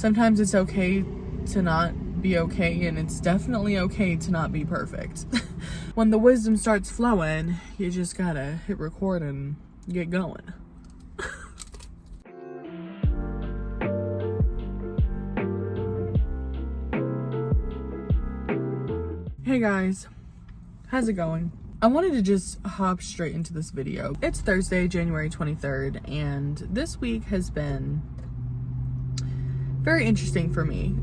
Sometimes it's okay to not be okay, and it's definitely okay to not be perfect. When the wisdom starts flowing, you just gotta hit record and get going. Hey guys, how's it going? I wanted to just hop straight into this video. It's Thursday, January 23rd, and this week has been very interesting for me.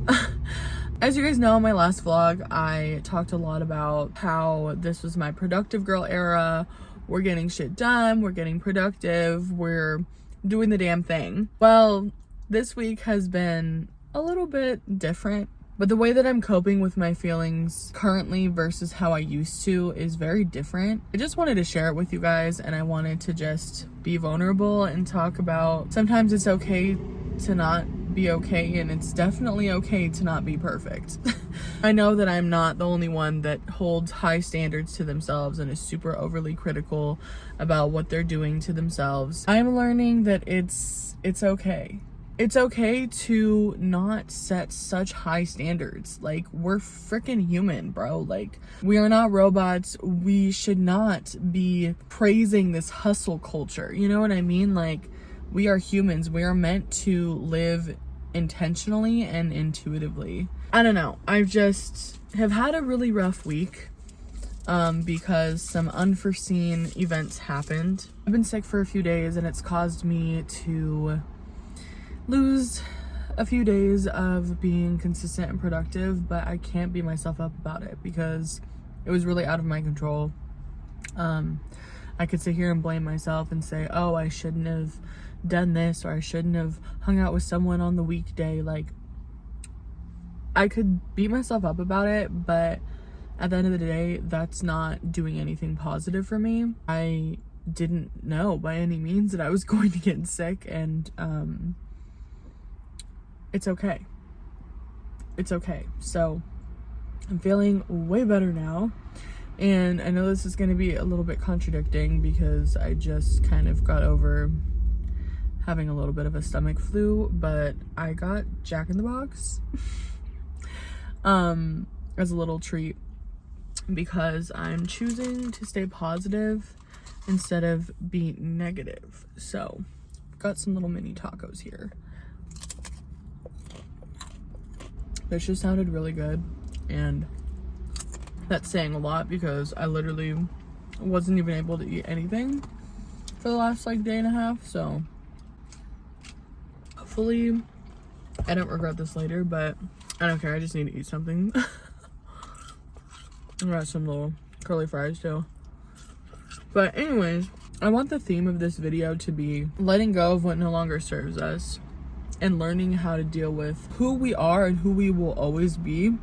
As you guys know, in my last vlog, I talked a lot about how this was my productive girl era. We're getting shit done, we're getting productive, we're doing the damn thing. Well, this week has been a little bit different, but the way that I'm coping with my feelings currently versus how I used to is very different. I just wanted to share it with you guys, and I wanted to just be vulnerable and talk about sometimes it's okay to not be okay, and it's definitely okay to not be perfect. I know that I'm not the only one that holds high standards to themselves and is super overly critical about what they're doing to themselves. I'm learning that it's okay. It's okay to not set such high standards. Like, we're freaking human, bro. Like, we are not robots. We should not be praising this hustle culture. You know what I mean? Like, we are humans. We are meant to live intentionally and intuitively. I don't know. I just have had a really rough week because some unforeseen events happened. I've been sick for a few days, and it's caused me to lose a few days of being consistent and productive, but I can't beat myself up about it because it was really out of my control. I could sit here and blame myself and say, oh, I shouldn't have done this, or I shouldn't have hung out with someone on the weekday. Like, I could beat myself up about it, but at the end of the day, that's not doing anything positive for me. I didn't know by any means that I was going to get sick, and it's okay. It's okay. So I'm feeling way better now. And I know this is going to be a little bit contradicting because I just kind of got over having a little bit of a stomach flu, but I got Jack in the Box as a little treat because I'm choosing to stay positive instead of be negative. So got some little mini tacos here. This just sounded really good, and that's saying a lot because I literally wasn't even able to eat anything for the last like day and a half. So hopefully I don't regret this later, but I don't care. I just need to eat something. I got some little curly fries too. But anyways, I want the theme of this video to be letting go of what no longer serves us and learning how to deal with who we are and who we will always be,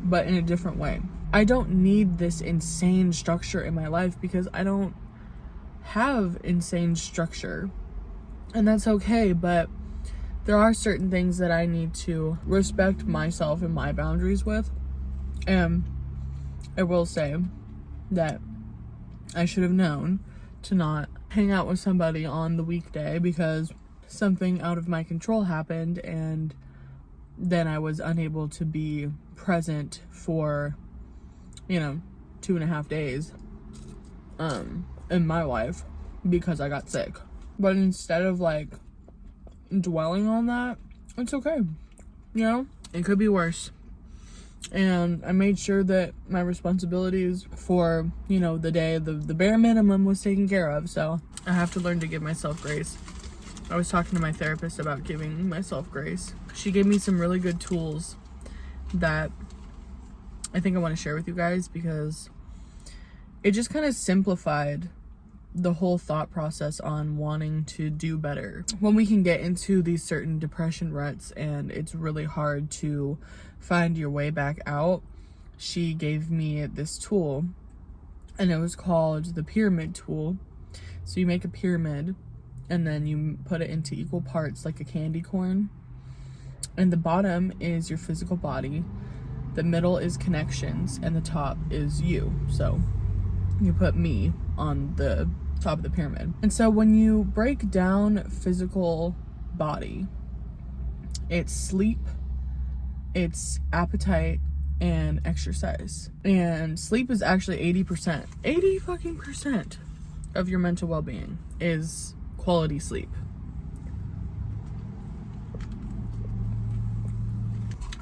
but in a different way. I don't need this insane structure in my life because I don't have insane structure, and that's okay, but there are certain things that I need to respect myself and my boundaries with. And I will say that I should have known to not hang out with somebody on the weekday because something out of my control happened, and then I was unable to be present for 2.5 days in my life because I got sick. But instead of like dwelling on that, it's okay, it could be worse. And I made sure that my responsibilities for the day, the bare minimum was taken care of. So I have to learn to give myself grace. I was talking to my therapist about giving myself grace. She gave me some really good tools that I think I want to share with you guys because it just kind of simplified the whole thought process on wanting to do better. When we can get into these certain depression ruts and it's really hard to find your way back out, she gave me this tool, and it was called the pyramid tool. So you make a pyramid and then you put it into equal parts like a candy corn, and the bottom is your physical body, the middle is connections, and the top is you. So you put me on the top of the pyramid. And so when you break down physical body, It's sleep, it's appetite, and exercise. And sleep is actually 80%. 80 fucking percent of your mental well-being is quality sleep.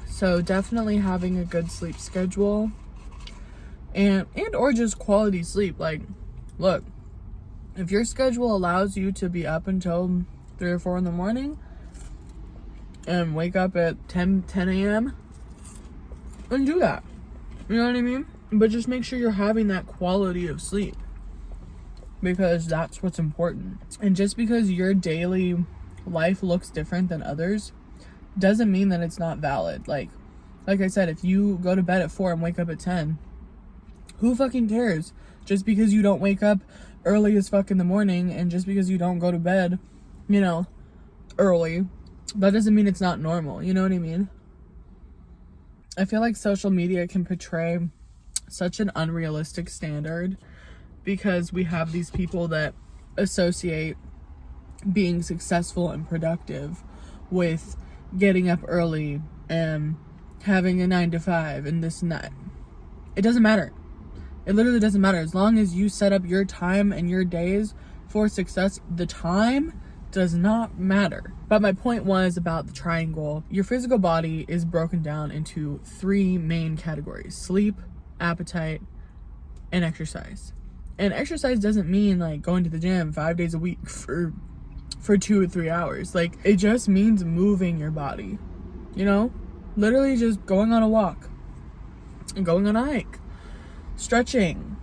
So definitely having a good sleep schedule and or just quality sleep. Like, look, if your schedule allows you to be up until 3 or 4 in the morning and wake up at 10 a.m., then do that. You know what I mean? But just make sure you're having that quality of sleep, because that's what's important. And just because your daily life looks different than others doesn't mean that it's not valid. Like I said, if you go to bed at 4 and wake up at 10, who fucking cares? Just because you don't wake up early as fuck in the morning, and just because you don't go to bed, you know, early, that doesn't mean it's not normal. You know what I mean? I feel like social media can portray such an unrealistic standard, because we have these people that associate being successful and productive with getting up early and having a 9 to 5 and this and that. It doesn't matter. It literally doesn't matter. As long as you set up your time and your days for success, the time does not matter. But my point was about the triangle. Your physical body is broken down into 3 main categories: sleep, appetite, and exercise. And exercise doesn't mean like going to the gym 5 days a week for 2 or 3 hours. Like, it just means moving your body, you know, literally just going on a walk and going on a hike, stretching,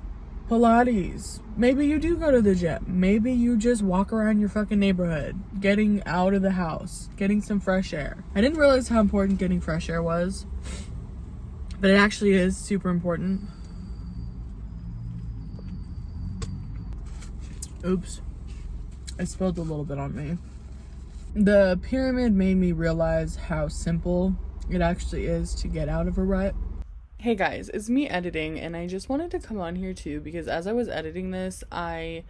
Pilates. Maybe you do go to the gym. Maybe you just walk around your fucking neighborhood, getting out of the house, getting some fresh air. I didn't realize how important getting fresh air was, but it actually is super important. Oops, I spilled a little bit on me. The pyramid made me realize how simple it actually is to get out of a rut. Hey guys, it's me editing, and I just wanted to come on here too because as I was editing this, I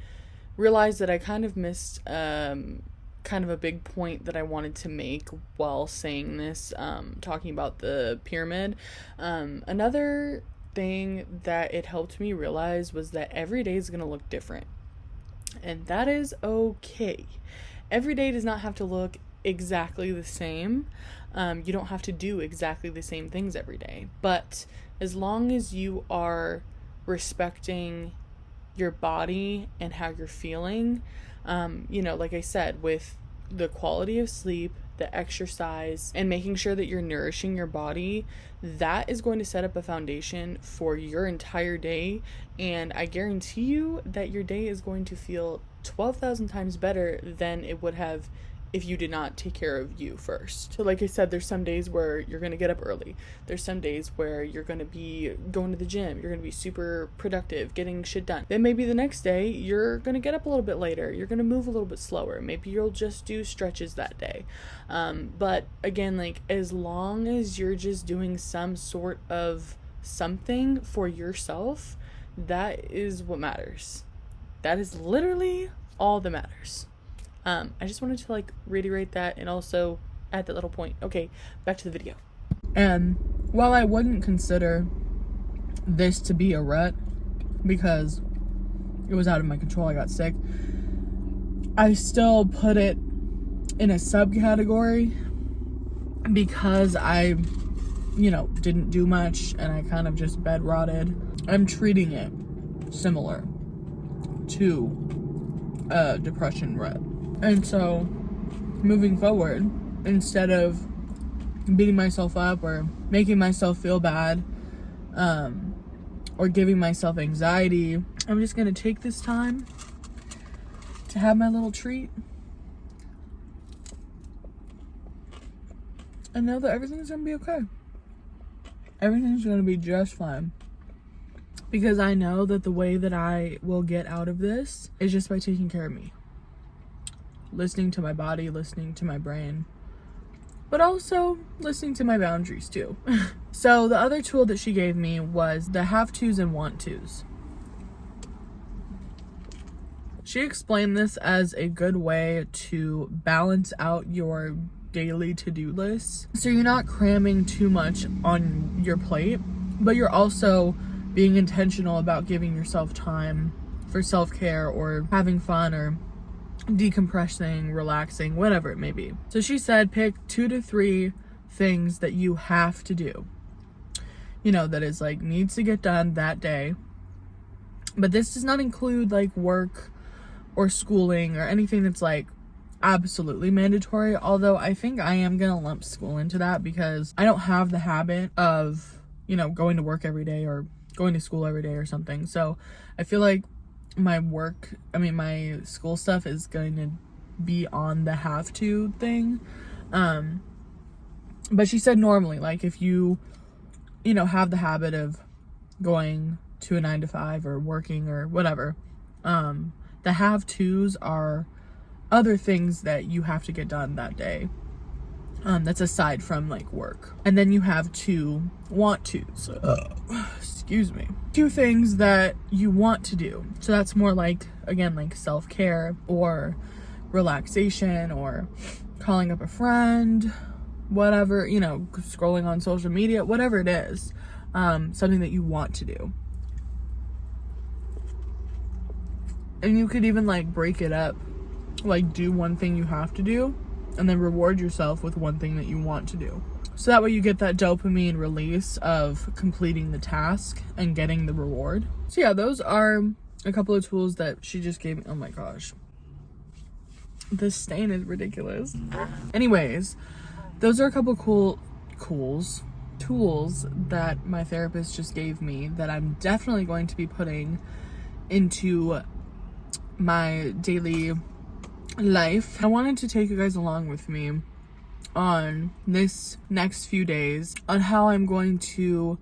realized that I kind of missed kind of a big point that I wanted to make while saying this, talking about the pyramid. Another thing that it helped me realize was that every day is going to look different, and that is okay. Every day does not have to look exactly the same. You don't have to do exactly the same things every day, but as long as you are respecting your body and how you're feeling, you know, like I said, with the quality of sleep, the exercise, and making sure that you're nourishing your body, that is going to set up a foundation for your entire day. And I guarantee you that your day is going to feel 12,000 times better than it would have if you did not take care of you first. So like I said, there's some days where you're going to get up early. There's some days where you're going to be going to the gym. You're going to be super productive, getting shit done. Then maybe the next day, you're going to get up a little bit later. You're going to move a little bit slower. Maybe you'll just do stretches that day. But again, like, as long as you're just doing some sort of something for yourself, that is what matters. That is literally all that matters. I just wanted to like reiterate that and also add that little point. Okay, back to the video. And while I wouldn't consider this to be a rut because it was out of my control, I got sick, I still put it in a subcategory because I, you know, didn't do much and I kind of just bed rotted. I'm treating it similar to a depression rut. And so, moving forward, instead of beating myself up or making myself feel bad, or giving myself anxiety, I'm just going to take this time to have my little treat and know that everything's going to be okay. Everything's going to be just fine. Because I know that the way that I will get out of this is just by taking care of me. Listening to my body, listening to my brain, but also listening to my boundaries too. So the other tool that she gave me was the have tos and want tos. She explained this as a good way to balance out your daily to-do lists. So you're not cramming too much on your plate, but you're also being intentional about giving yourself time for self-care or having fun or decompressing, relaxing, whatever it may be. So she said pick 2 to 3 things that you have to do. You know, that is like needs to get done that day. But this does not include like work or schooling or anything that's like absolutely mandatory. Although I think I am gonna lump school into that because I don't have the habit of, you know, going to work every day or going to school every day or something. So I feel like my school stuff is going to be on the have to thing. But she said normally, like if you know, have the habit of going to a 9 to 5 or working or whatever, the have tos are other things that you have to get done that day. That's aside from like work. And then you have 2 want tos. Excuse me. 2 things that you want to do. So that's more like, again, like self-care or relaxation or calling up a friend, whatever, you know, scrolling on social media, whatever it is, something that you want to do. And you could even like break it up, like do one thing you have to do and then reward yourself with one thing that you want to do. So that way you get that dopamine release of completing the task and getting the reward. So yeah, those are a couple of tools that she just gave me. Oh my gosh. This stain is ridiculous. Anyways, those are a couple tools that my therapist just gave me that I'm definitely going to be putting into my daily life. I wanted to take you guys along with me on this next few days on how I'm going to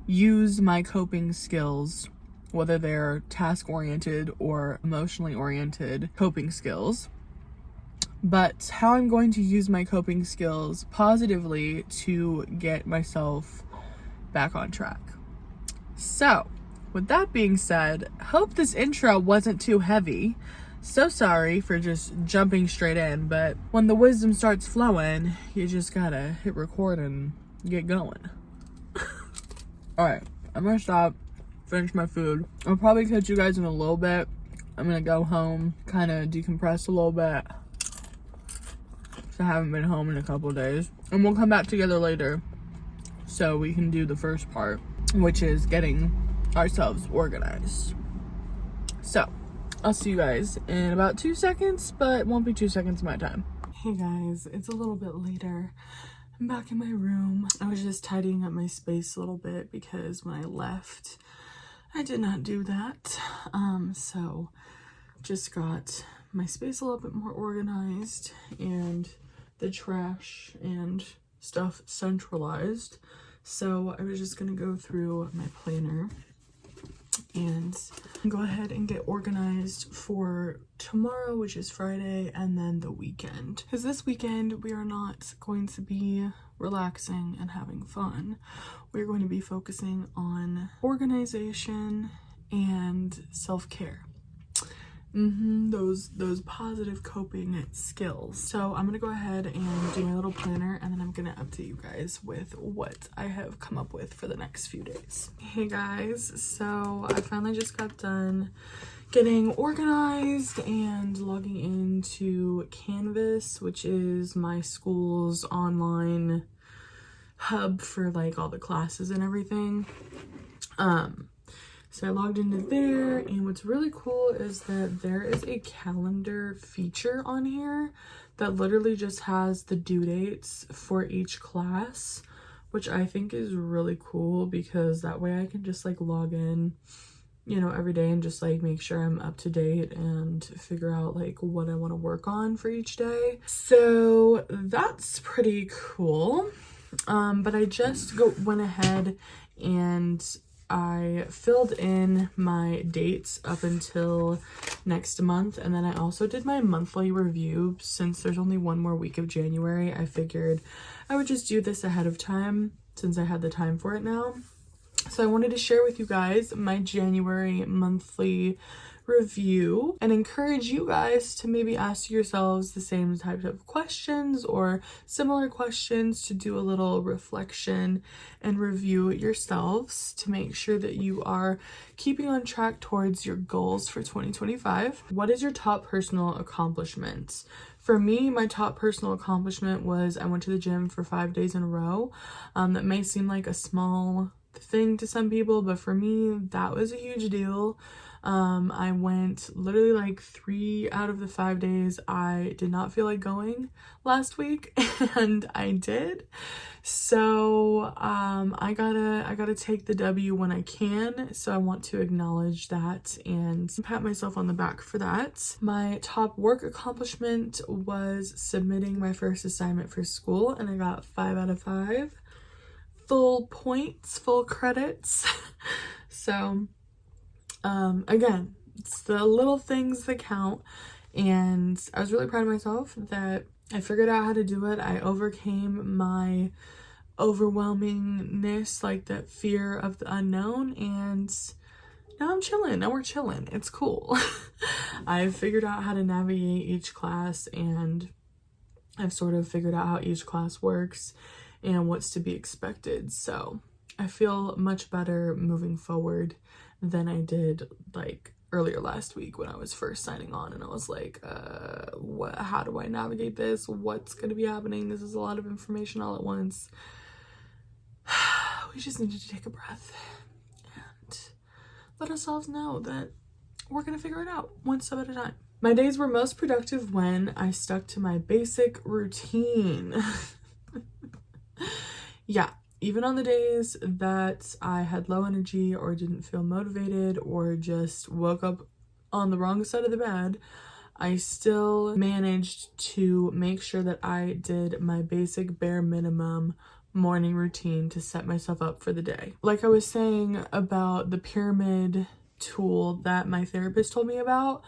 use my coping skills, whether they're task-oriented or emotionally oriented coping skills, but how I'm going to use my coping skills positively to get myself back on track. So, with that being said, hope this intro wasn't too heavy. So sorry for just jumping straight in, but when the wisdom starts flowing, you just gotta hit record and get going. Alright, I'm gonna stop, finish my food. I'll probably catch you guys in a little bit. I'm gonna go home, kind of decompress a little bit. I haven't been home in a couple days. And we'll come back together later so we can do the first part, which is getting ourselves organized. So, I'll see you guys in about 2 seconds, but it won't be 2 seconds my time. Hey guys, it's a little bit later. I'm back in my room. I was just tidying up my space a little bit because when I left, I did not do that. So just got my space a little bit more organized and the trash and stuff centralized. So I was just gonna go through my planner and go ahead and get organized for tomorrow, which is Friday, and then the weekend. Because this weekend we are not going to be relaxing and having fun. We're going to be focusing on organization and self-care. Those positive coping skills. So I'm gonna go ahead and do my little planner, and then I'm gonna update you guys with what I have come up with for the next few days. Hey guys, so I finally just got done getting organized and logging into Canvas, which is my school's online hub for like all the classes and everything. So I logged into there, and what's really cool is that there is a calendar feature on here that literally just has the due dates for each class, which I think is really cool because that way I can just like log in, you know, every day and just like make sure I'm up to date and figure out like what I want to work on for each day. So that's pretty cool. But I just went ahead and I filled in my dates up until next month, and then I also did my monthly review. Since there's only one more week of January, I figured I would just do this ahead of time since I had the time for it now. So I wanted to share with you guys my January monthly review and encourage you guys to maybe ask yourselves the same types of questions or similar questions, to do a little reflection and review yourselves to make sure that you are keeping on track towards your goals for 2025. What is your top personal accomplishment? For me, my top personal accomplishment was I went to the gym for 5 days in a row. That may seem like a small thing to some people, but for me, that was a huge deal. I went literally like 3 out of the 5 days I did not feel like going last week, and I did. So I gotta take the W when I can. So I want to acknowledge that and pat myself on the back for that. My top work accomplishment was submitting my first assignment for school, and I got 5 out of 5. Full points, full credits. So again, it's the little things that count, and I was really proud of myself that I figured out how to do it. I overcame my overwhelmingness, like that fear of the unknown, and now I'm chilling. Now we're chilling. It's cool. I've figured out how to navigate each class, and I've sort of figured out how each class works and what's to be expected. So I feel much better moving forward than I did like earlier last week when I was first signing on, and I was like, how do I navigate this? What's going to be happening? This is a lot of information all at once. We just needed to take a breath and let ourselves know that we're going to figure it out one step at a time. My days were most productive when I stuck to my basic routine. Yeah, even on the days that I had low energy or didn't feel motivated or just woke up on the wrong side of the bed, I still managed to make sure that I did my basic bare minimum morning routine to set myself up for the day. Like I was saying about the pyramid tool that my therapist told me about,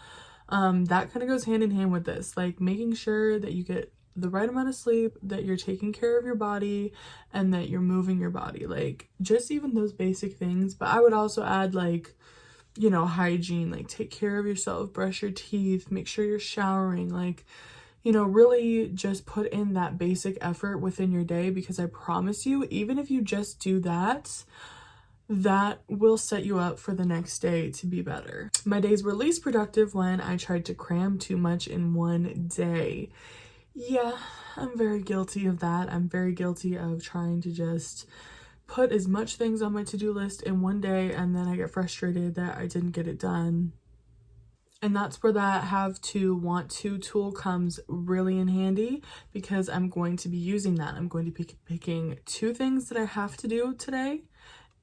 that kind of goes hand in hand with this, like making sure that you get the right amount of sleep, that you're taking care of your body, and that you're moving your body, like just even those basic things. But I would also add, like, you know, hygiene, like take care of yourself, brush your teeth, make sure you're showering, like, you know, really just put in that basic effort within your day, because I promise you, even if you just do that, that will set you up for the next day to be better. My days were least productive when I tried to cram too much in one day. Yeah, I'm very guilty of that. I'm very guilty of trying to just put as much things on my to-do list in one day, and then I get frustrated that I didn't get it done. And that's where that have to want to tool comes really in handy, because I'm going to be using that. I'm going to be picking 2 things that I have to do today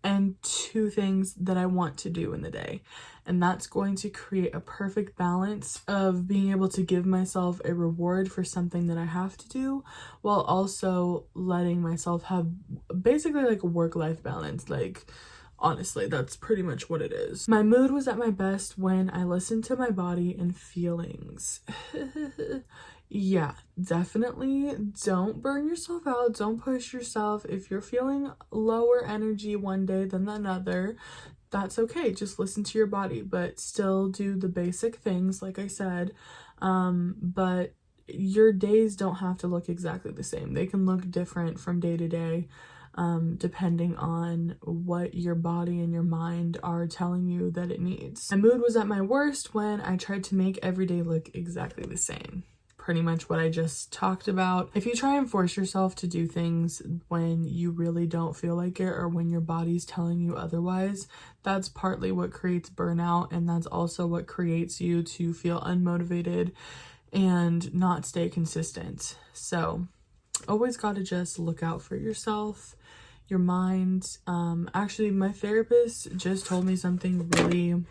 and 2 things that I want to do in the day. And that's going to create a perfect balance of being able to give myself a reward for something that I have to do, while also letting myself have basically like a work-life balance. Like, honestly, that's pretty much what it is. My mood was at my best when I listened to my body and feelings. Yeah, definitely don't burn yourself out. Don't push yourself. If you're feeling lower energy one day than another, that's okay. Just listen to your body, but still do the basic things, like I said. But your days don't have to look exactly the same. They can look different from day to day, depending on what your body and your mind are telling you that it needs. My mood was at my worst when I tried to make every day look exactly the same. Pretty much what I just talked about. If you try and force yourself to do things when you really don't feel like it, or when your body's telling you otherwise, that's partly what creates burnout, and that's also what creates you to feel unmotivated and not stay consistent. So always got to just look out for yourself, your mind. Actually, my therapist just told me something really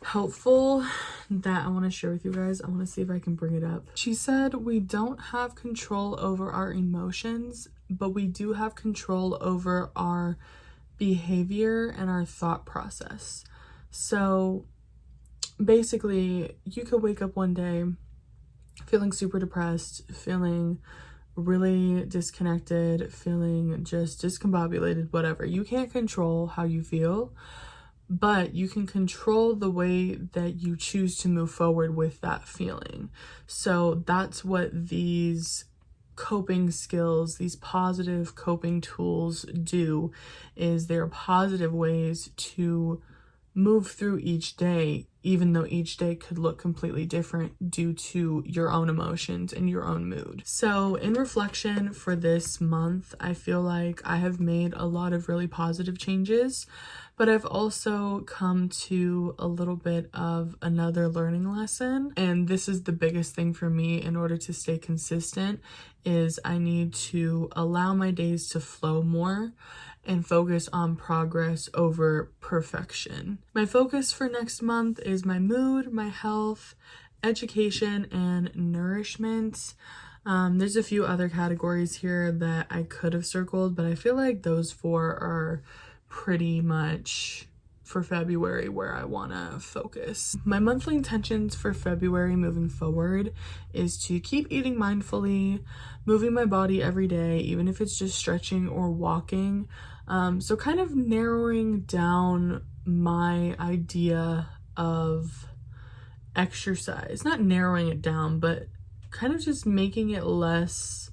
helpful that I want to share with you guys. I want to see if I can bring it up. She said we don't have control over our emotions, but we do have control over our behavior and our thought process. So basically, you could wake up one day feeling super depressed, feeling really disconnected, feeling just discombobulated, whatever. You can't control how you feel, but you can control the way that you choose to move forward with that feeling. So that's what these coping skills, these positive coping tools do, is they're positive ways to move through each day, even though each day could look completely different due to your own emotions and your own mood. So in reflection for this month, I feel like I have made a lot of really positive changes, but I've also come to a little bit of another learning lesson. And this is the biggest thing for me in order to stay consistent, is I need to allow my days to flow more and focus on progress over perfection. My focus for next month is my mood, my health, education, and nourishment. There's a few other categories here that I could have circled, but I feel like those 4 are pretty much for February where I want to focus. My monthly intentions for February moving forward is to keep eating mindfully, moving my body every day, even if it's just stretching or walking. So kind of narrowing down my idea of exercise, not narrowing it down, but kind of just making it less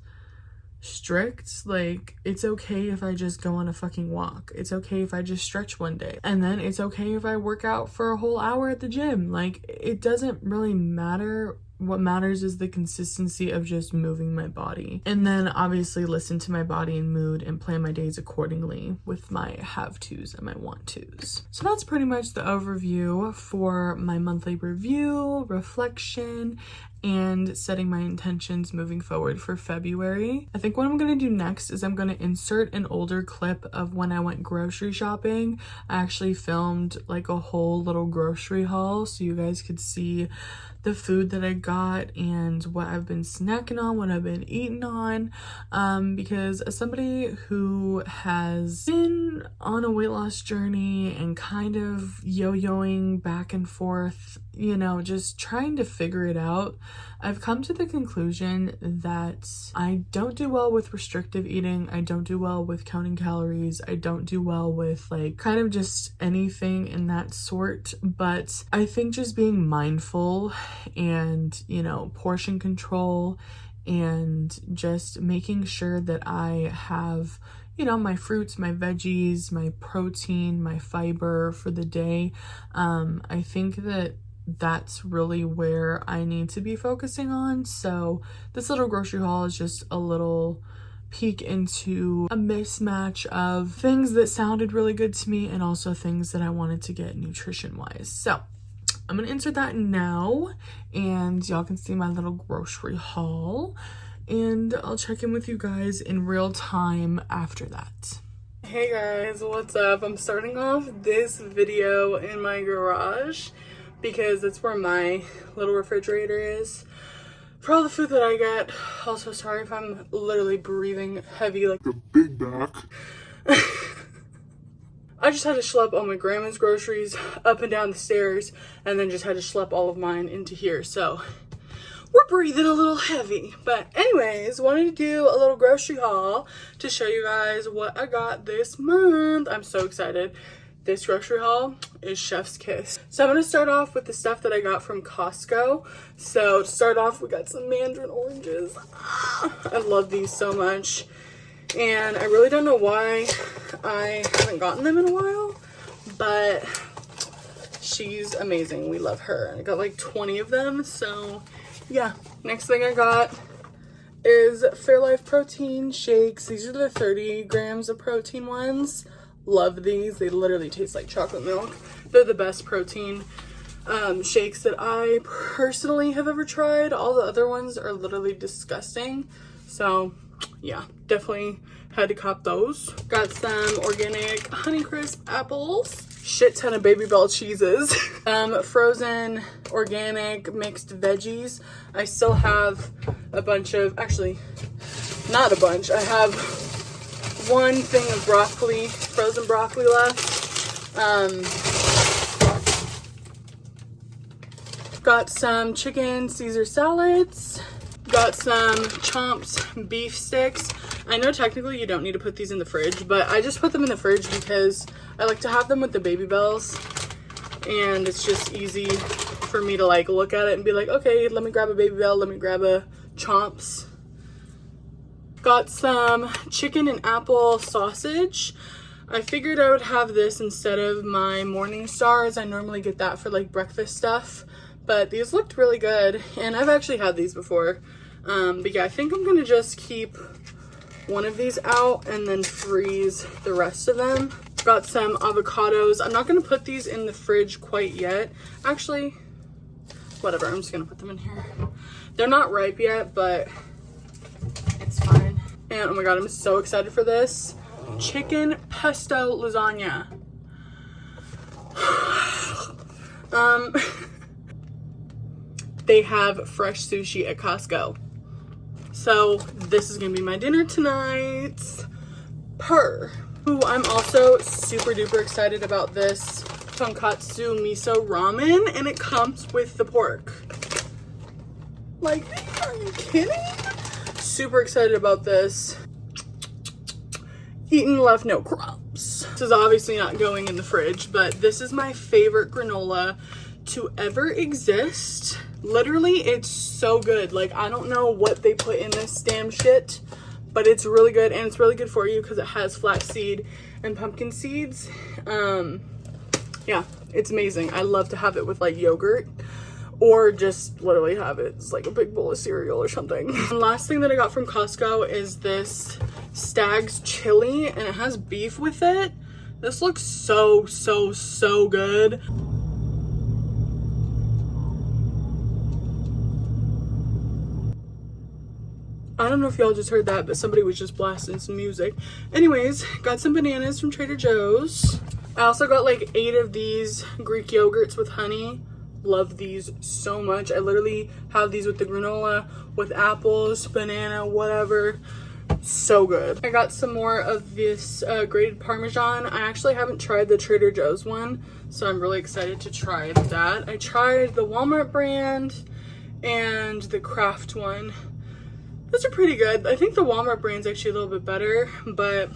strict. Like, it's okay if I just go on a fucking walk. It's okay if I just stretch one day. And then it's okay if I work out for a whole hour at the gym. Like, it doesn't really matter. What matters is the consistency of just moving my body. And then obviously listen to my body and mood and plan my days accordingly with my have-tos and my want-tos. So that's pretty much the overview for my monthly review, reflection, and setting my intentions moving forward for February. I think what I'm going to do next is I'm going to insert an older clip of when I went grocery shopping. I actually filmed like a whole little grocery haul so you guys could see the food that I got and what I've been snacking on, what I've been eating on, because as somebody who has been on a weight loss journey and kind of yo-yoing back and forth, you know, just trying to figure it out, I've come to the conclusion that I don't do well with restrictive eating. I don't do well with counting calories. I don't do well with like kind of just anything in that sort. But I think just being mindful and, you know, portion control and just making sure that I have, you know, my fruits, my veggies, my protein, my fiber for the day. I think that that's really where I need to be focusing on. So this little grocery haul is just a little peek into a mismatch of things that sounded really good to me and also things that I wanted to get nutrition wise. So I'm gonna insert that now and y'all can see my little grocery haul, and I'll check in with you guys in real time after that. Hey guys, what's up? I'm starting off this video in my garage because that's where my little refrigerator is for all the food that I get. Also, sorry if I'm literally breathing heavy like a big back. I just had to schlep all my grandma's groceries up and down the stairs and then just had to schlep all of mine into here. So we're breathing a little heavy. But anyways, wanted to do a little grocery haul to show you guys what I got this month. I'm so excited. This grocery haul is chef's kiss. So I'm gonna start off with the stuff that I got from Costco. So to start off, we got some mandarin oranges. I love these so much. And I really don't know why I haven't gotten them in a while, but she's amazing. We love her. I got like 20 of them. So yeah, next thing I got is Fairlife protein shakes. These are the 30 grams of protein ones. Love these. They literally taste like chocolate milk. They're the best protein shakes that I personally have ever tried. All the other ones are literally disgusting. So yeah, definitely had to cop those. Got some organic Honeycrisp apples. Shit ton of Baby Bell cheeses. Frozen organic mixed veggies. I still have a bunch of, actually not a bunch, I have one thing of broccoli, frozen broccoli left. Got some chicken Caesar salads. Got some chomped beef sticks. I know technically you don't need to put these in the fridge, but I just put them in the fridge because I like to have them with the Baby Bells, and it's just easy for me to like look at it and be like, okay, let me grab a Baby Bell, let me grab a Chomps. Got some chicken and apple sausage. I figured I would have this instead of my Morning Stars. I normally get that for like breakfast stuff, but these looked really good, and I've actually had these before. But yeah, I think I'm gonna just keep one of these out and then freeze the rest of them. Got some avocados. I'm not gonna put these in the fridge quite yet. Actually, whatever, I'm just gonna put them in here. They're not ripe yet, but it's fine. And oh my god, I'm so excited for this. Chicken pesto lasagna. They have fresh sushi at Costco. So this is gonna be my dinner tonight. Ooh, I'm also super duper excited about this tonkatsu miso ramen, and it comes with the pork. Like, are you kidding? Super excited about this. Eaten left no crumbs. This is obviously not going in the fridge, but this is my favorite granola to ever exist. Literally, it's so good. Like, I don't know what they put in this damn shit, but it's really good, and it's really good for you because it has flaxseed and pumpkin seeds. Yeah, it's amazing. I love to have it with like yogurt, or just literally have it as like a big bowl of cereal or something. The last thing that I got from Costco is this Stag's chili, and it has beef with it. This looks so good. I don't know if y'all just heard that, but somebody was just blasting some music. Anyways, got some bananas from Trader Joe's. I also got like 8 of these Greek yogurts with honey. Love these so much. I literally have these with the granola, with apples, banana, whatever. So good. I got some more of this grated Parmesan. I actually haven't tried the Trader Joe's one, so I'm really excited to try that. I tried the Walmart brand and the Kraft one. Those are pretty good. I think the Walmart brand's actually a little bit better, but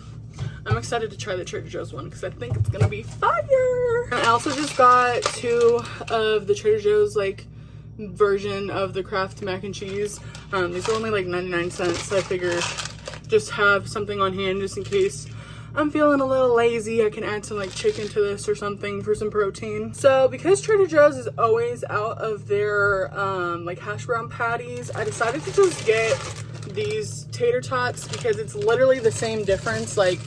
I'm excited to try the Trader Joe's one because I think it's gonna be fire. And I also just got 2 of the Trader Joe's like version of the Kraft mac and cheese. These are only like 99 cents, so I figured just have something on hand just in case I'm feeling a little lazy. I can add some like chicken to this or something for some protein. So because Trader Joe's is always out of their like hash brown patties, I decided to just get these tater tots because it's literally the same difference. Like,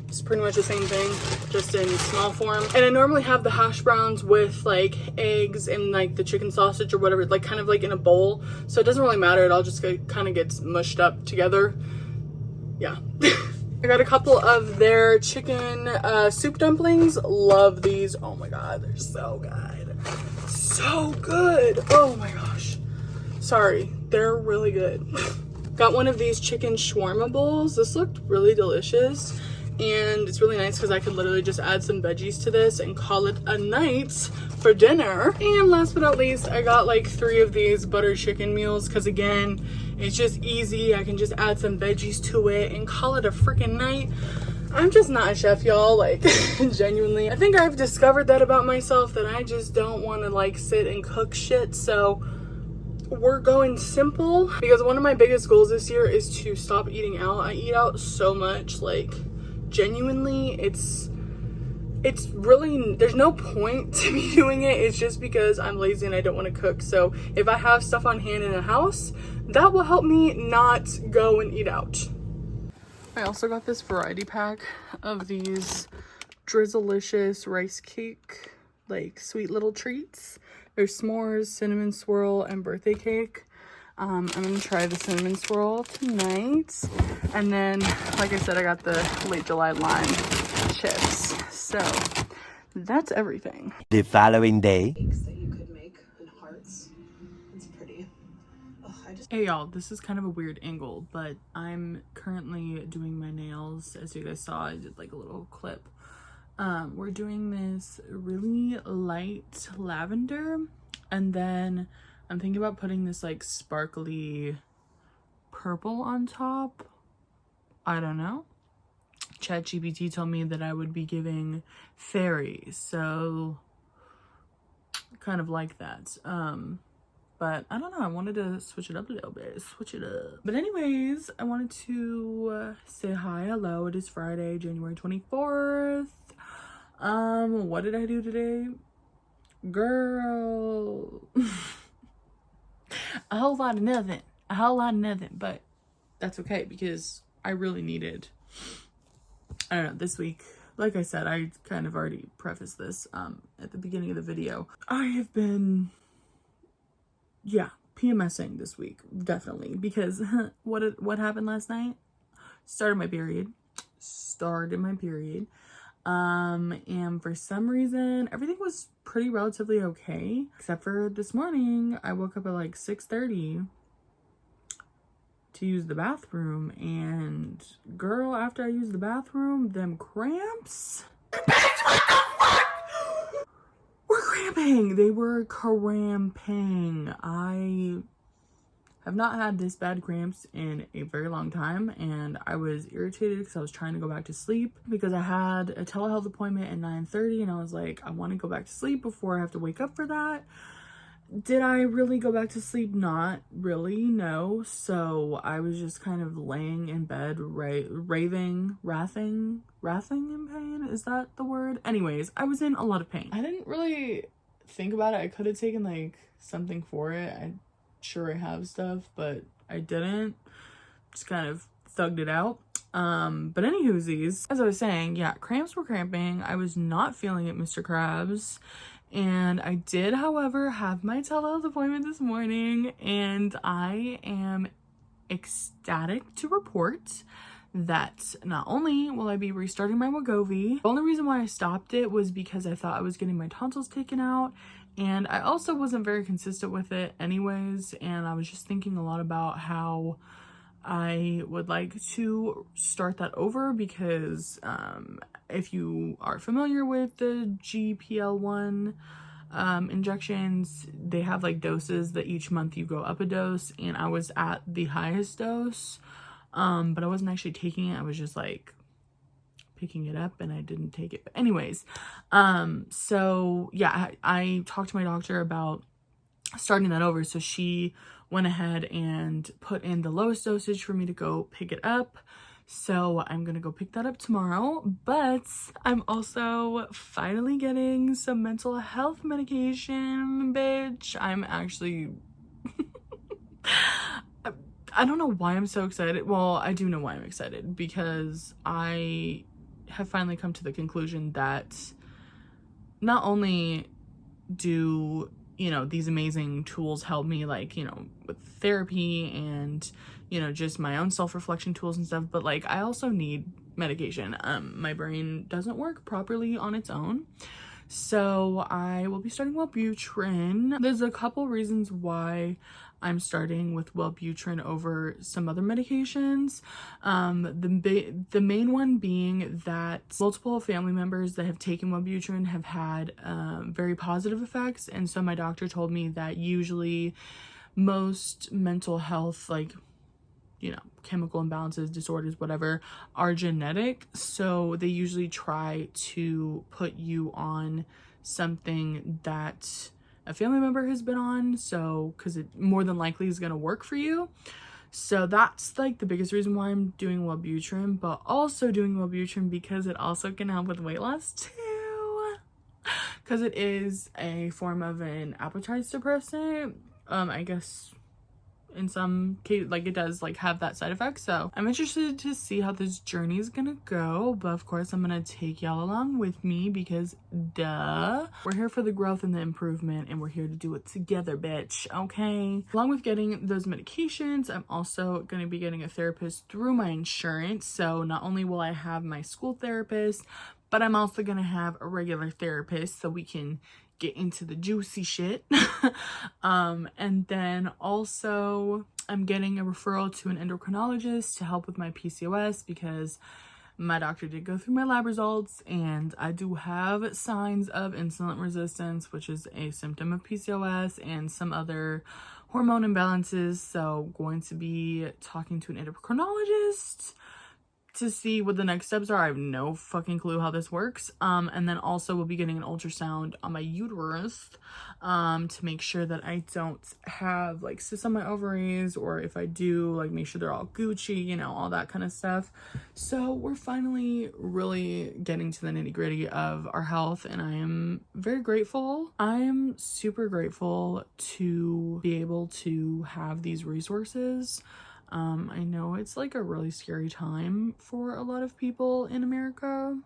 it's pretty much the same thing, just in small form. And I normally have the hash browns with like eggs and like the chicken sausage or whatever, like kind of like in a bowl. So it doesn't really matter. It all just kind of gets mushed up together. Yeah. I got a couple of their chicken soup dumplings. Love these. Oh my god, they're so good. So good. Oh my gosh. Sorry, they're really good. Got one of these chicken shawarma bowls. This looked really delicious, and it's really nice because I could literally just add some veggies to this and call it a night for dinner. And last but not least, I got like 3 of these butter chicken meals because again, it's just easy. I can just add some veggies to it and call it a freaking night. I'm just not a chef, y'all. Like, genuinely, I think I've discovered that about myself, that I just don't want to like sit and cook shit. So we're going simple because one of my biggest goals this year is to stop eating out. I eat out so much, like genuinely, it's really, there's no point to me doing it. It's just because I'm lazy and I don't want to cook. So if I have stuff on hand in the house, that will help me not go and eat out. I also got this variety pack of these Drizzlicious rice cake, like sweet little treats. There's s'mores, cinnamon swirl, and birthday cake. I'm gonna try the cinnamon swirl tonight. And then, like I said, I got the late July lime chips. So that's everything. The following day. That you could make in hearts. It's pretty. Hey y'all, this is kind of a weird angle, but I'm currently doing my nails. As you guys saw, I did like a little clip. We're doing this really light lavender, and then I'm thinking about putting this like sparkly purple on top. I don't know. ChatGPT told me that I would be giving fairies, so kind of like that. But I don't know, I wanted to switch it up a little bit, switch it up. But anyways, I wanted to say hi, hello. It is Friday, January 24th. What did I do today? Girl, a whole lot of nothing, but that's okay because I really needed, I don't know, this week, like I said, I kind of already prefaced this at the beginning of the video. I have been, yeah, PMSing this week, definitely, because what happened last night? Started my period. And for some reason, everything was pretty relatively okay, except for this morning. I woke up at like 6:30 to use the bathroom, and girl, after I used the bathroom, them cramps. Bitch, what the fuck? Were cramping. They were cramping. I have not had this bad cramps in a very long time, and I was irritated because I was trying to go back to sleep because I had a telehealth appointment at 9:30, and I was like, I want to go back to sleep before I have to wake up for that. Did I really go back to sleep? Not really, no. So I was just kind of laying in bed, wrathing in pain. Is that the word? Anyways, I was in a lot of pain. I didn't really think about it. I could have taken like something for it. I'm sure I have stuff, but I didn't. Just kind of thugged it out. But anywhoosies, as I was saying, yeah, cramps were cramping. I was not feeling it, Mr. Krabs. And I did, however, have my telehealth appointment this morning, and I am ecstatic to report that not only will I be restarting my Wegovy, the only reason why I stopped it was because I thought I was getting my tonsils taken out, and I also wasn't very consistent with it anyways, and I was just thinking a lot about how I would like to start that over because if you are familiar with the GPL1 injections, they have like doses that each month you go up a dose, and I was at the highest dose, but I wasn't actually taking it. I was just like picking it up, and I didn't take it. But anyways, so yeah, I talked to my doctor about starting that over, so she went ahead and put in the lowest dosage for me to go pick it up. So I'm gonna go pick that up tomorrow, but I'm also finally getting some mental health medication, bitch. I'm actually I don't know why I'm so excited. Well, I do know why I'm excited, because I have finally come to the conclusion that not only do, you know, these amazing tools help me, like, you know, with therapy and, you know, just my own self-reflection tools and stuff, but like I also need medication. My brain doesn't work properly on its own, so I will be starting Wellbutrin. There's a couple reasons why I'm starting with Wellbutrin over some other medications. The main one being that multiple family members that have taken Wellbutrin have had very positive effects, and so my doctor told me that usually most mental health, like, you know, chemical imbalances, disorders, whatever, are genetic, so they usually try to put you on something that a family member has been on, so because it more than likely is going to work for you. So that's like the biggest reason why I'm doing Wellbutrin, but also doing Wellbutrin because it also can help with weight loss too, because it is a form of an appetite suppressant. I guess in some case, like, it does like have that side effect, so I'm interested to see how this journey is gonna go. But of course I'm gonna take y'all along with me because duh, we're here for the growth and the improvement, and we're here to do it together, bitch. Okay, along with getting those medications, I'm also gonna be getting a therapist through my insurance. So not only will I have my school therapist, but I'm also gonna have a regular therapist so we can get into the juicy shit. And then also I'm getting a referral to an endocrinologist to help with my PCOS, because my doctor did go through my lab results and I do have signs of insulin resistance, which is a symptom of PCOS, and some other hormone imbalances. So going to be talking to an endocrinologist to see what the next steps are. I have no fucking clue how this works. And then also we'll be getting an ultrasound on my uterus to make sure that I don't have like cysts on my ovaries, or if I do, like make sure they're all Gucci, you know, all that kind of stuff. So we're finally really getting to the nitty-gritty of our health, and I am very grateful. I am super grateful to be able to have these resources. I know it's like a really scary time for a lot of people in America.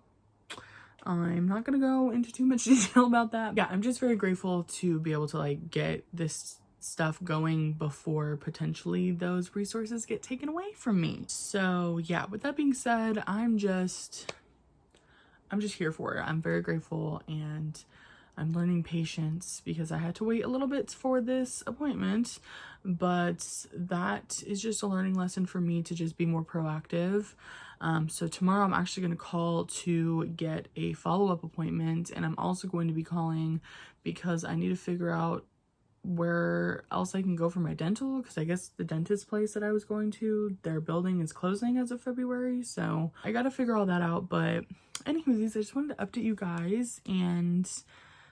I'm not gonna go into too much detail about that. Yeah, I'm just very grateful to be able to like get this stuff going before potentially those resources get taken away from me. So yeah, with that being said, I'm just here for it. I'm very grateful, and I'm learning patience because I had to wait a little bit for this appointment, but that is just a learning lesson for me to just be more proactive. So tomorrow I'm actually going to call to get a follow-up appointment, and I'm also going to be calling because I need to figure out where else I can go for my dental, because I guess the dentist place that I was going to, their building is closing as of February, so I gotta figure all that out. But anyways, I just wanted to update you guys and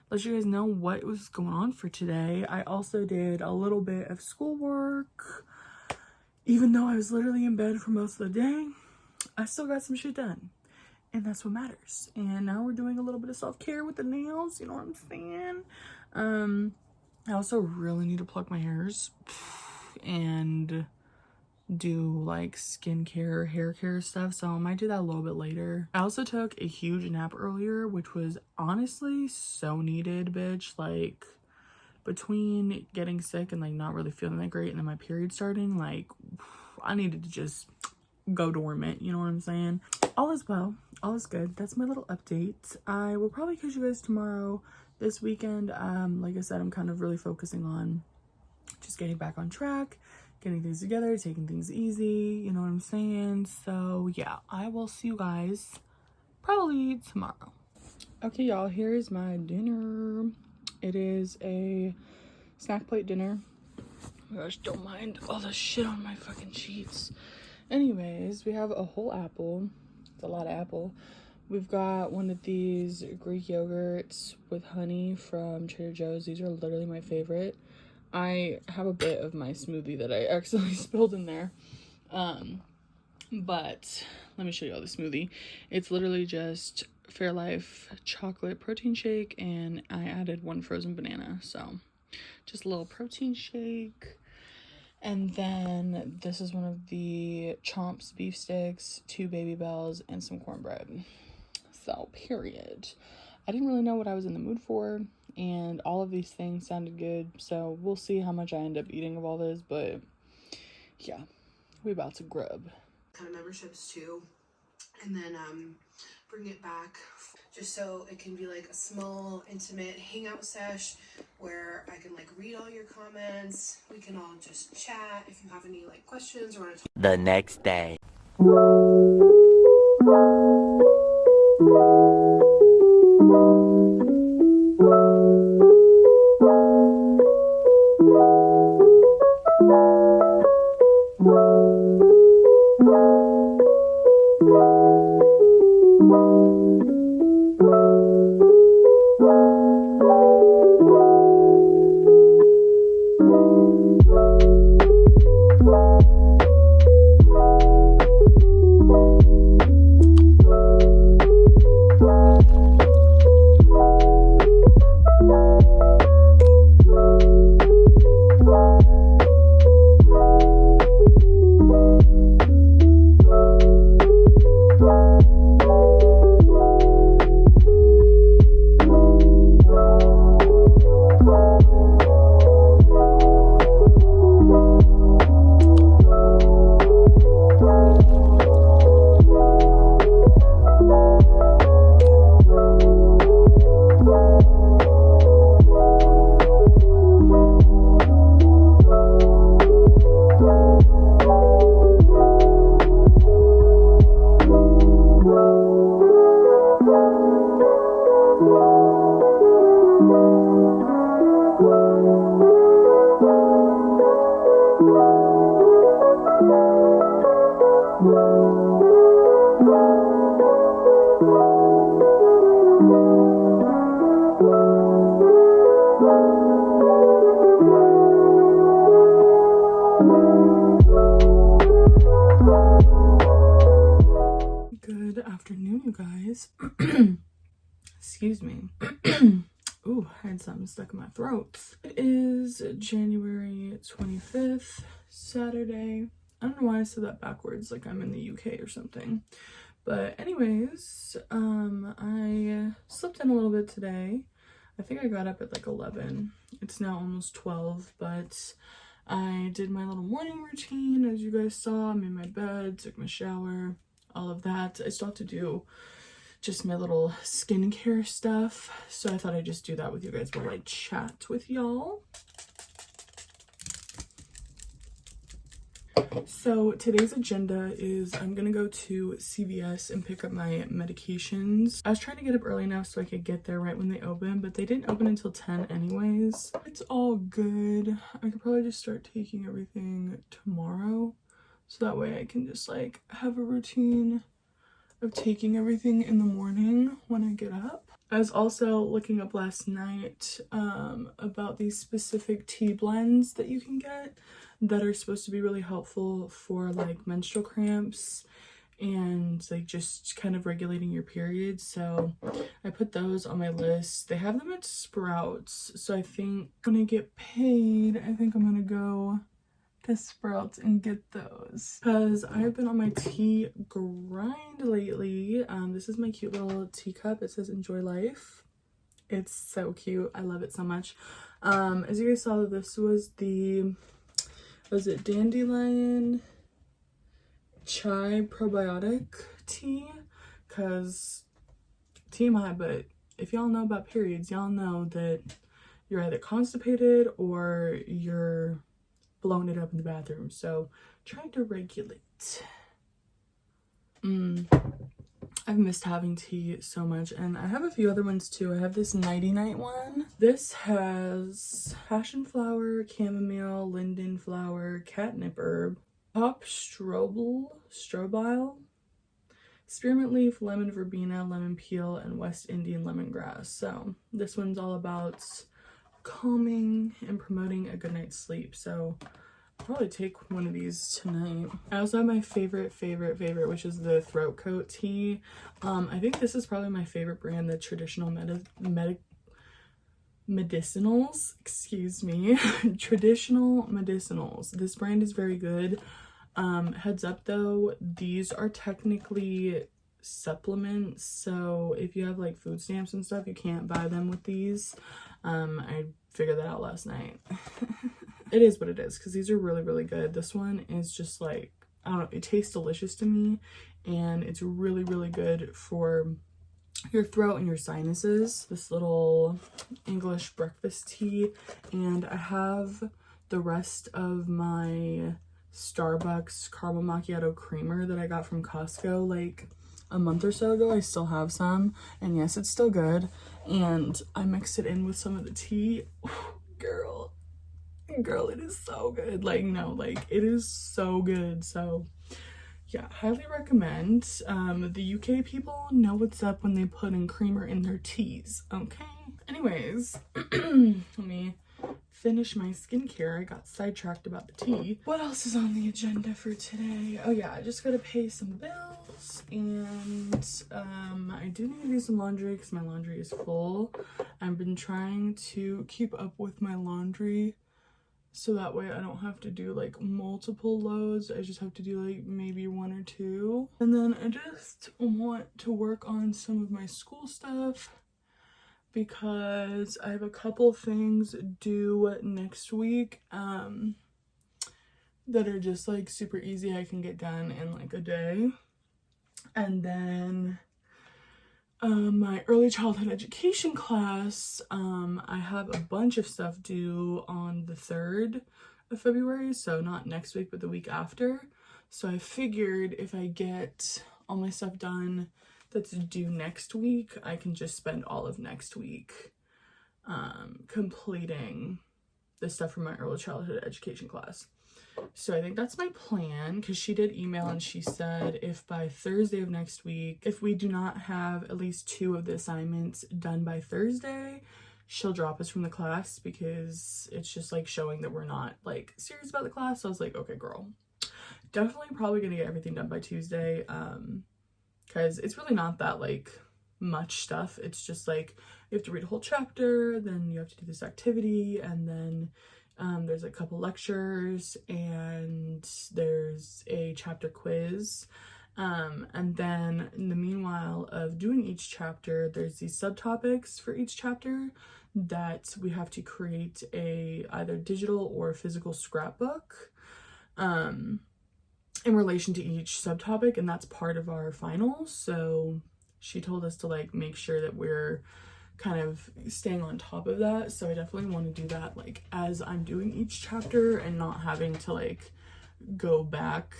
let you guys know what was going on for today. I also did a little bit of schoolwork. Even though I was literally in bed for most of the day, I still got some shit done, and that's what matters. And now we're doing a little bit of self-care with the nails, you know what I'm saying? I also really need to pluck my hairs and do like skincare, hair care stuff, so I might do that a little bit later. I also took a huge nap earlier, which was honestly so needed, bitch. Like, between getting sick and like not really feeling that great and then my period starting, like I needed to just go dormant, you know what I'm saying? All is well, all is good. That's my little update. I will probably catch you guys tomorrow. This weekend, like I said, I'm kind of really focusing on just getting back on track, getting things together, taking things easy, you know what I'm saying? So yeah, I will see you guys probably tomorrow. Okay, y'all, here is my dinner. It is a snack plate dinner. Oh my gosh, don't mind all the shit on my fucking sheets. Anyways, we have a whole apple. It's a lot of apple. We've got one of these Greek yogurts with honey from Trader Joe's. These are literally my favorite. I have a bit of my smoothie that I accidentally spilled in there. But let me show you all the smoothie. It's literally just Fairlife chocolate protein shake, and I added one frozen banana. So just a little protein shake. And then this is one of the Chomps beef sticks, 2 Baby Bells, and some cornbread. So period. I didn't really know what I was in the mood for, and all of these things sounded good, so we'll see how much I end up eating of all this. But yeah, we about to grub. Kind of memberships too, and then bring it back just so it can be like a small intimate hangout sesh where I can like read all your comments. We can all just chat if you have any like questions or want to talk. The next day. Good afternoon, you guys. Excuse me. Ooh, I had something stuck in my throat. It is January 25th, Saturday. I don't know why I said that backwards, like I'm in the UK or something. But anyways, I slept in a little bit today. I think I got up at like 11. It's now almost 12, but I did my little morning routine, as you guys saw. I made my bed, took my shower, all of that. I still have to do just my little skincare stuff, so I thought I'd just do that with you guys while I chat with y'all. So today's agenda is I'm gonna go to CVS and pick up my medications. I was trying to get up early enough so I could get there right when they open, but they didn't open until 10 anyways. It's all good. I could probably just start taking everything tomorrow, so that way I can just like have a routine of taking everything in the morning when I get up. I was also looking up last night about these specific tea blends that you can get that are supposed to be really helpful for like menstrual cramps and like just kind of regulating your periods. So I put those on my list. They have them at Sprouts, so I think when I get paid, I think I'm gonna go to Sprouts and get those because I've been on my tea grind lately. This is my cute little teacup. It says enjoy life. It's so cute. I love it so much. As you guys saw, this was it dandelion chai probiotic tea, because TMI, but if y'all know about periods, y'all know that you're either constipated or you're blowing it up in the bathroom, so trying to regulate. I've missed having tea so much, and I have a few other ones too. I have this nighty night one. This has passion flower, chamomile, linden flower, catnip herb, hop strobile, spearmint leaf, lemon verbena, lemon peel, and West Indian lemongrass. So this one's all about calming and promoting a good night's sleep, so I'll probably take one of these tonight. I also have my favorite, which is the throat coat tea. I think this is probably my favorite brand, the traditional medicinals, excuse me. Traditional medicinals. This brand is very good. Heads up though, these are technically supplements, so if you have like food stamps and stuff, you can't buy them with these. I figured that out last night. It is what it is, because these are really good. This one is just like, I don't know, it tastes delicious to me, and it's really good for your throat and your sinuses. This little English breakfast tea, and I have the rest of my Starbucks caramel macchiato creamer that I got from Costco like a month or so ago. I still have some, and yes, it's still good, and I mixed it in with some of the tea. Girl, it is so good. Like, no, like, it is so good. So yeah, highly recommend. The UK people know what's up when they put in creamer in their teas, okay? Anyways, let me finish my skincare. I got sidetracked about the tea. What else is on the agenda for today? Oh yeah, I just gotta pay some bills, and I do need to do some laundry because my laundry is full. I've been trying to keep up with my laundry so that way I don't have to do like multiple loads. I just have to do like maybe one or two. And then I just want to work on some of my school stuff because I have a couple things due next week that are just like super easy. I can get done in like a day. And then my early childhood education class, I have a bunch of stuff due on the 3rd of February, so not next week but the week after. So I figured if I get all my stuff done that's due next week, I can just spend all of next week completing the stuff from my early childhood education class. So I think that's my plan, because she did email and she said if by Thursday of next week, if we do not have at least 2 of the assignments done by Thursday, she'll drop us from the class, because it's just like showing that we're not like serious about the class. So I was like, okay girl, definitely probably gonna get everything done by Tuesday, because it's really not that like much stuff. It's just like you have to read a whole chapter, then you have to do this activity, and then there's a couple lectures, and there's a chapter quiz. And then in the meanwhile of doing each chapter, there's these subtopics for each chapter that we have to create a either digital or physical scrapbook in relation to each subtopic, and that's part of our finals. So she told us to like make sure that we're kind of staying on top of that. So I definitely want to do that like as I'm doing each chapter, and not having to like go back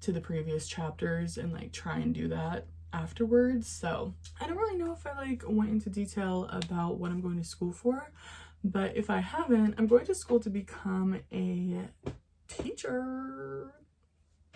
to the previous chapters and like try and do that afterwards. So I don't really know if I like went into detail about what I'm going to school for, but if I haven't, I'm going to school to become a teacher.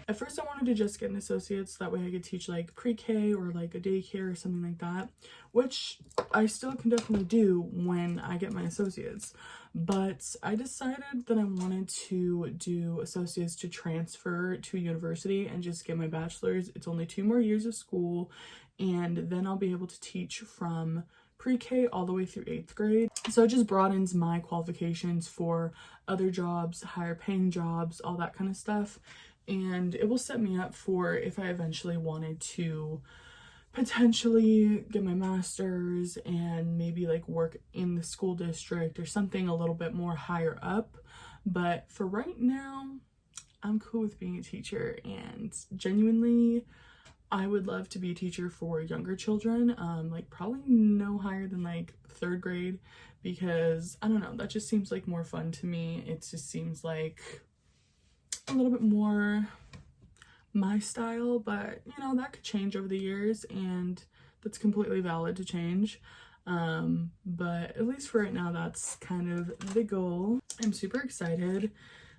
At first I wanted to just get an associate's, that way I could teach like pre-K or like a daycare or something like that, which I still can definitely do when I get my associates. But I decided that I wanted to do associates to transfer to university and just get my bachelor's. It's only 2 more years of school, and then I'll be able to teach from pre-K all the way through 8th grade. So it just broadens my qualifications for other jobs, higher paying jobs, all that kind of stuff. And it will set me up for if I eventually wanted to potentially get my master's and maybe like work in the school district or something a little bit more higher up. But for right now, I'm cool with being a teacher, and genuinely I would love to be a teacher for younger children, like probably no higher than like 3rd grade, because I don't know, that just seems like more fun to me. It just seems like a little bit more my style, but you know, that could change over the years, and that's completely valid to change. But at least for right now, that's kind of the goal. I'm super excited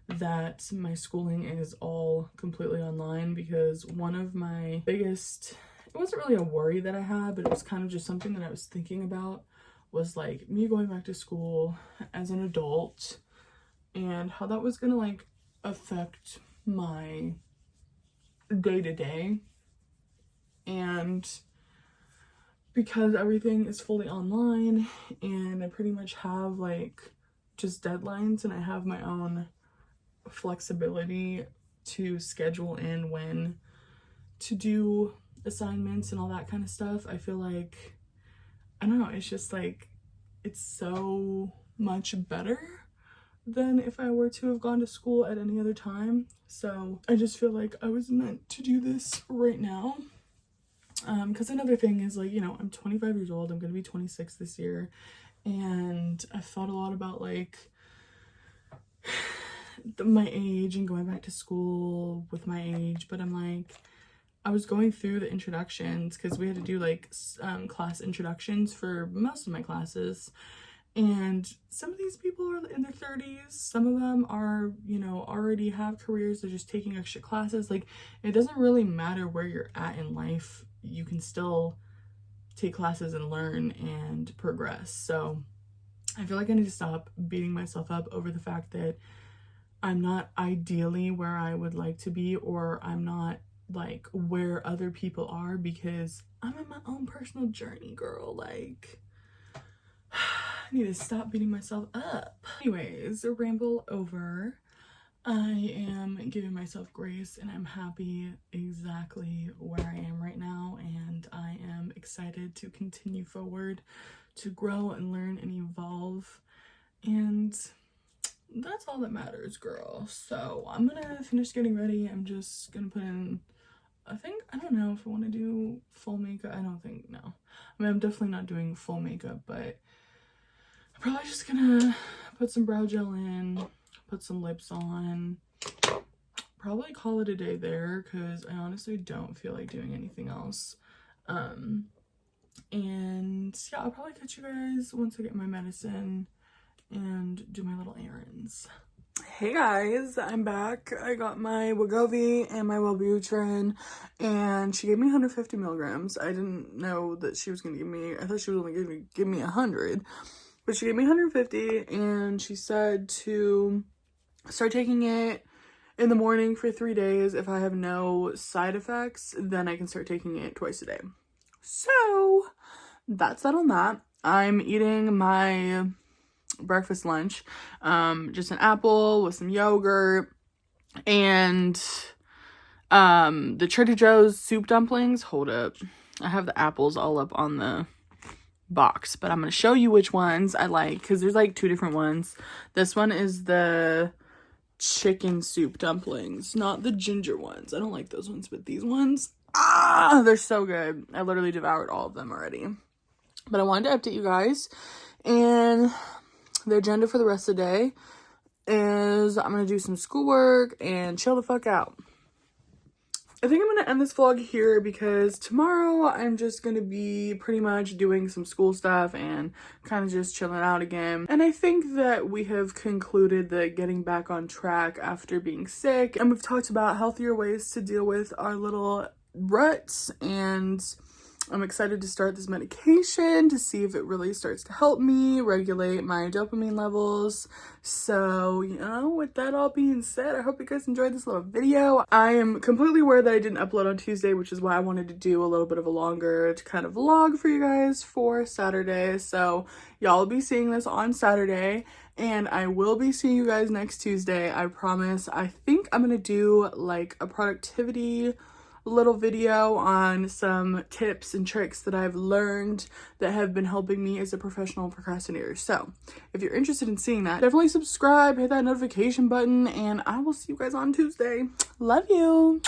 that my schooling is all completely online, because one of my biggest, it wasn't really a worry that I had, but it was kind of just something that I was thinking about, was like me going back to school as an adult and how that was gonna like affect my day-to-day. And because everything is fully online and I pretty much have like just deadlines, and I have my own flexibility to schedule in when to do assignments and all that kind of stuff, I feel like, I don't know, it's just like, it's so much better than if I were to have gone to school at any other time. So I just feel like I was meant to do this right now. Because another thing is, like, you know, I'm 25 years old, I'm gonna be 26 this year, and I thought a lot about like my age and going back to school with my age. But I'm like, I was going through the introductions, because we had to do like class introductions for most of my classes, and some of these people are in their 30s, some of them are, you know, already have careers, they're just taking extra classes. Like, it doesn't really matter where you're at in life, you can still take classes and learn and progress. So I feel like I need to stop beating myself up over the fact that I'm not ideally where I would like to be, or I'm not like where other people are, because I'm in my own personal journey, girl. Like, I need to stop beating myself up. Anyways, ramble over. I am giving myself grace, and I'm happy exactly where I am right now, and I am excited to continue forward, to grow and learn and evolve, and that's all that matters, girl. So I'm gonna finish getting ready. I'm just gonna put in, I don't know if I want to do full makeup. I don't think, no. I mean, I'm definitely not doing full makeup, but I'm probably just gonna put some brow gel in, put some lips on, probably call it a day there, because I honestly don't feel like doing anything else. And yeah, I'll probably catch you guys once I get my medicine and do my little errands. Hey guys, I'm back. I got my Wegovy and my Wellbutrin, and she gave me 150 milligrams. I didn't know that she was going to give me, I thought she was only going to give me 100, but she gave me 150, and she said to start taking it in the morning for 3 days. If I have no side effects, then I can start taking it twice a day. So that's that on that. I'm eating my breakfast lunch, just an apple with some yogurt and the Trader Joe's soup dumplings. Hold up, I have the apples all up on the box, but I'm gonna show you which ones I like, because there's like 2 different ones. This one is the chicken soup dumplings, not the ginger ones. I don't like those ones, but these ones, they're so good. I literally devoured all of them already. But I wanted to update you guys, and the agenda for the rest of the day is I'm going to do some schoolwork and chill the fuck out. I think I'm going to end this vlog here because tomorrow I'm just going to be pretty much doing some school stuff and kind of just chilling out again. And I think that we have concluded that getting back on track after being sick, and we've talked about healthier ways to deal with our little ruts, and I'm excited to start this medication to see if it really starts to help me regulate my dopamine levels. So, you know, with that all being said, I hope you guys enjoyed this little video. I am completely aware that I didn't upload on Tuesday, which is why I wanted to do a little bit of a longer kind of vlog for you guys for Saturday. So y'all will be seeing this on Saturday, and I will be seeing you guys next Tuesday, I promise. I think I'm gonna do like a productivity little video on some tips and tricks that I've learned that have been helping me as a professional procrastinator. So if you're interested in seeing that, definitely subscribe, hit that notification button, and I will see you guys on Tuesday. Love you.